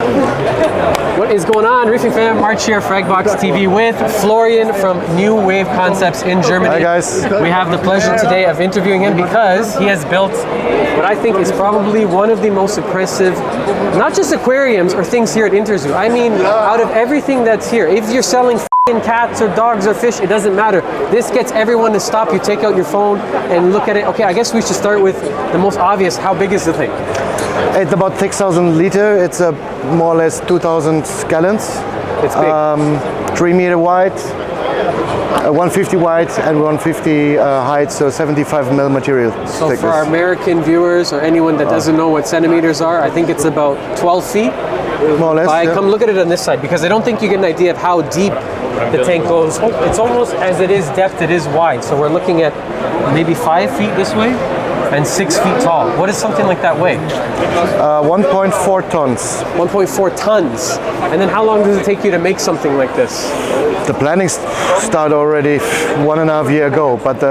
What is going on, Reefing fam? March here, Fragbox TV with Florian from New Wave Concepts in Germany. Hi guys. We have the pleasure today of interviewing him because he has built what I think is probably one of the most impressive, not just aquariums or things here at Interzoo. I mean, out of everything that's here, if you're selling cats or dogs or fish, it doesn't matter. This gets everyone to stop. You take out your phone and look at it. Okay, I guess we should start with the most obvious. How big is the thing? It's about 6,000 liter. It's more or less 2,000 gallons. It's big. 3 meter wide, 150 wide, and 150 height. So 75 mil material. So thickness. for our American viewers or anyone that doesn't know what centimeters are, I think it's about 12 feet. More or less. Come look at it on this side because I don't think you get an idea of how deep the tank goes. It's almost as it is depth, it is wide. So we're looking at maybe 5 feet this way and 6 feet tall. What does something like that weigh? 1.4 tons. 1.4 tons. And then how long does it take you to make something like this? The planning started already 1.5 years ago, but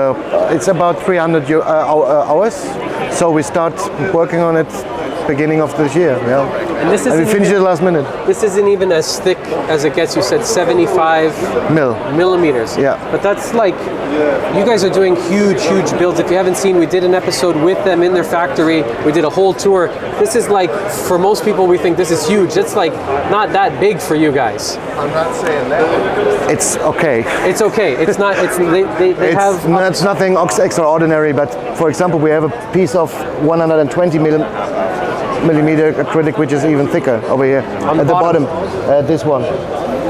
it's about 300 hours. So we start working on it beginning of this year. Yeah. And this we finished it last minute. This isn't even as thick as it gets. You said 75 millimeters. Yeah. But that's like, you guys are doing huge builds. If you haven't seen, we did an episode with them in their factory. We did a whole tour. This is like, for most people, we think this is huge. It's like not that big for you guys. I'm not saying that. It's okay. It's okay. It's not. It's it's nothing extraordinary. But for example, we have a piece of 120 millimeter acrylic, which is even thicker over here on at the bottom. This one,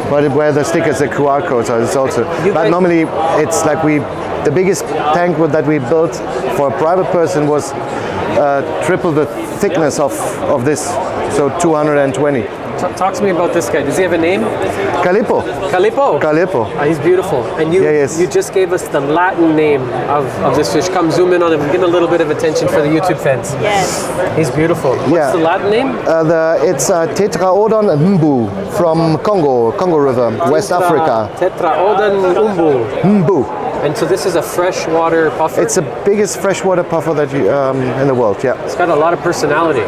but where the sticker is the QR code, so it's also. But normally, it's like the biggest tank that we built for a private person was triple the thickness of this, so 220. Talk to me about this guy. Does he have a name? Calippo. Calippo? Calippo. He's beautiful. And you just gave us the Latin name of this fish. Come zoom in on him and get a little bit of attention for the YouTube fans. Yes. He's beautiful. What's the Latin name? It's Tetraodon mbu from Congo River, West Africa. Tetraodon mbu. And so this is a freshwater puffer? It's the biggest freshwater puffer that in the world, yeah. It's got a lot of personality.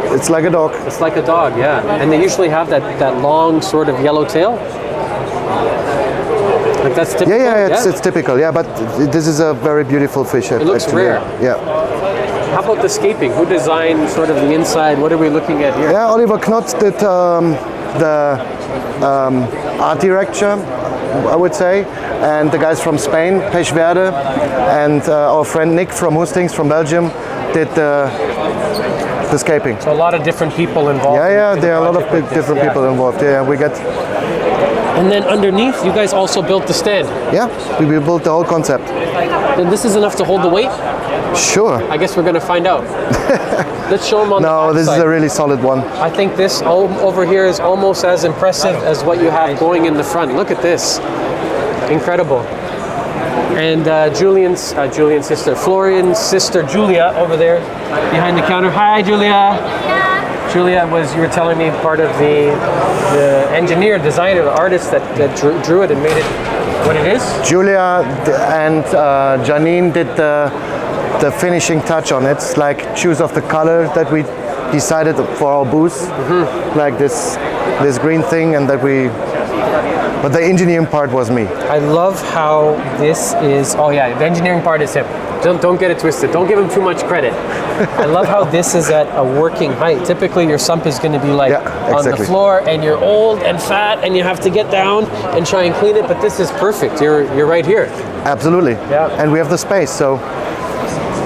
It's like a dog. It's like a dog, yeah. And they usually have that long sort of yellow tail. Like that's typical? It's typical, yeah, but this is a very beautiful fish. It looks rare. Yeah. How about the scaping? Who designed sort of the inside? What are we looking at here? Yeah, Oliver Knotz did the art director, I would say, and the guys from Spain, Pech Verde, and our friend Nick from Hustings from Belgium did the scaping. So a lot of different people involved. Yeah, there are a lot of different people involved. Yeah, we get. And then underneath, you guys also built the stand. Yeah, we built the whole concept. And this is enough to hold the weight? Sure. I guess we're going to find out. Let's show them on the back this side. is a really solid one. I think this over here is almost as impressive as what you have going in the front. Look at this. Incredible. And Julian's sister, Florian's sister, Julia, over there behind the counter. Hi, Julia. Julia was, you were telling me, part of the engineer, designer, the artist that drew it and made it what it is? Julia and Janine did the finishing touch on it. It's like choose of the color that we decided for our booth, like this green thing, and that we. But the engineering part was me. I love how this is. Oh yeah, the engineering part is him. Don't get it twisted. Don't give him too much credit. I love how this is at a working height. Typically, your sump is going to be like on the floor, and you're old and fat, and you have to get down and try and clean it. But this is perfect. You're right here. Absolutely. Yeah. And we have the space, so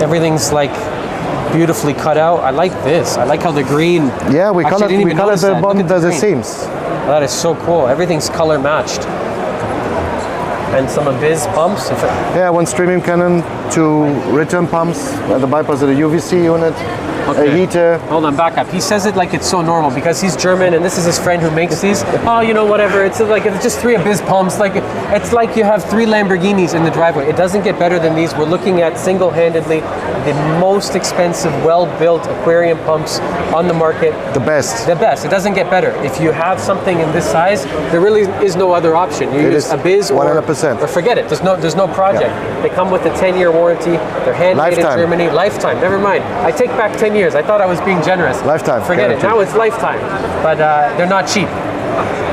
everything's like beautifully cut out. I like this. I like how the green. Yeah, we colored the bottom, the seams. That is so cool. Everything's color matched. And some Abyss pumps. Yeah, one streaming cannon, 2 return pumps, the bypass of the UVC unit, a heater. Hold on, back up. He says it like it's so normal because he's German and this is his friend who makes these. Oh, you know, whatever. It's like it's just 3 Abyss pumps. Like it's like you have 3 Lamborghinis in the driveway. It doesn't get better than these. We're looking at single-handedly the most expensive, well-built aquarium pumps on the market. The best. The best. It doesn't get better. If you have something in this size, there really is no other option. You use Abyss 100%. Or forget it. There's no project. They come with a 10-year warranty. They're handmade in Germany. Lifetime. Never mind. I take back 10 years. years. I thought I was being generous. Lifetime. Forget guaranteed. it. Now it's lifetime. But they're not cheap.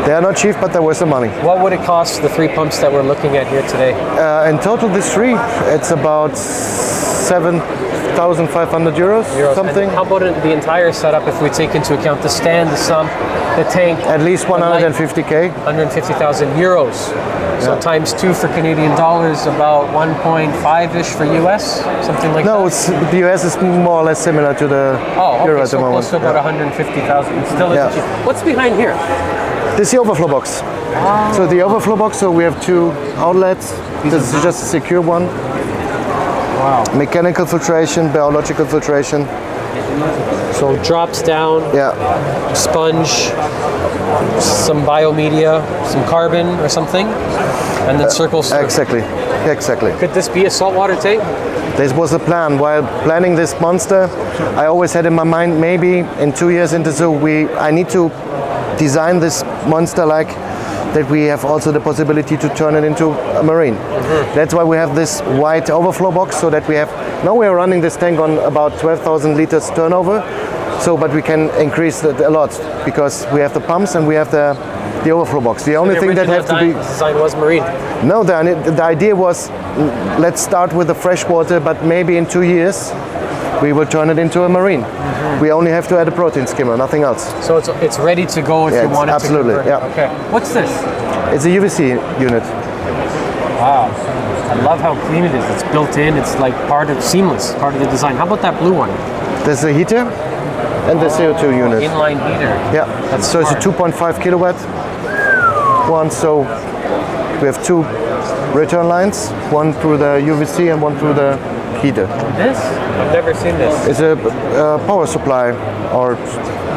They are not cheap, but they're worth some money. What would it cost, the 3 pumps that we're looking at here today? In total, this three, it's about 7,500 euros, something. And how about the entire setup if we take into account the stand, the sump, the tank? At least 150k. 150,000 euros. So times 2 for Canadian dollars, about 1.5-ish for US, something like that? No, the US is more or less similar to the euro at the so moment. close to about 150,000. It still isn't cheap. What's behind here? This is the overflow box. So the overflow box, so we have 2 outlets. This is just a secure one. Wow. Mechanical filtration, biological filtration. So drops down, sponge, some biomedia, some carbon or something, and then circles through. Exactly. Could this be a saltwater tank? This was the plan. While planning this monster, I always had in my mind, maybe in 2 years into zoo, I need to design this monster like that we have also the possibility to turn it into a marine. That's why we have this white overflow box, so that we have, now we are running this tank on about 12,000 liters turnover, but we can increase it a lot because we have the pumps and we have the overflow box. The only thing that has to be... design was marine. No, the idea was, let's start with the freshwater, but maybe in 2 years we will turn it into a marine. We only have to add a protein skimmer, nothing else. So it's ready to go if you want it absolutely, to convert. Okay. What's this? It's a UVC unit. Wow. I love how clean it is. It's built in. It's like seamless, part of the design. How about that blue one? There's a heater and the CO2 unit. Inline heater. Yeah. So it's a 2.5 kilowatt one. So we have 2 return lines, one through the UVC and one through the heater. This? I've never seen this. It's a power supply, or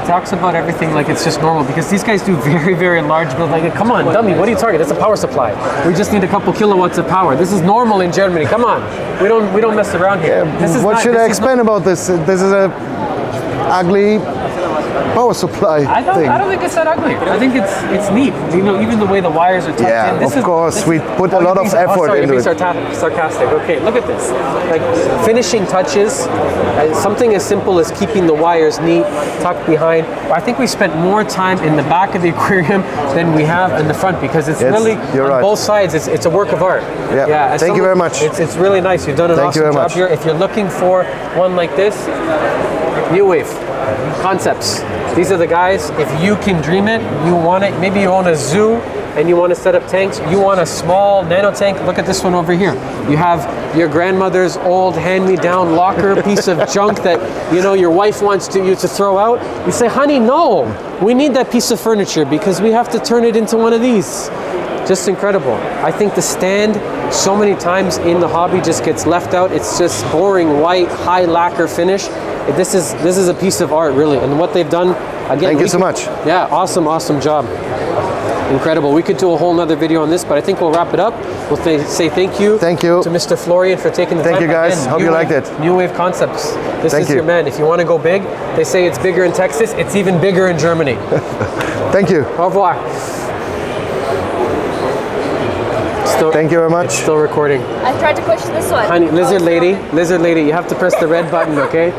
It talks about everything like it's just normal because these guys do very, very large build. Like, come on, dummy, what are you talking? That's a power supply. We just need a couple kilowatts of power. This is normal in Germany. Come on, we don't mess around here. What should I explain about this? This is a ugly power supply I don't think it's that ugly. I think it's neat. You know, even the way the wires are tucked in. Of course, we put a lot of effort into it. Sarcastic. Okay, look at this. Like finishing touches, something as simple as keeping the wires neat, tucked behind. I think we spent more time in the back of the aquarium than we have in the front because it's really on both sides. It's a work of art. Yeah. Thank you very much. It's really nice. You've done an awesome job here. If you're looking for one like this, New Wave Concepts. These are the guys. If you can dream it, you want it. Maybe you own a zoo and you want to set up tanks. You want a small nano tank. Look at this one over here. You have your grandmother's old hand-me-down locker piece of junk that your wife wants you to throw out. You say, honey, no, we need that piece of furniture because we have to turn it into one of these. Just incredible. I think the stand so many times in the hobby just gets left out. It's just boring white, high lacquer finish. This is a piece of art, really, and what they've done. Again, thank you so much. Yeah, awesome job. Incredible. We could do a whole nother video on this, but I think we'll wrap it up. We'll say thank you to Mr. Florian for taking the time. Thank you, guys. Again, hope you liked it. New Wave Concepts. This is your man. If you want to go big, they say it's bigger in Texas. It's even bigger in Germany. Thank you. Au revoir. Thank you very much. It's still recording. I tried to push this one. Honey, lizard lady, you have to press the red button, okay?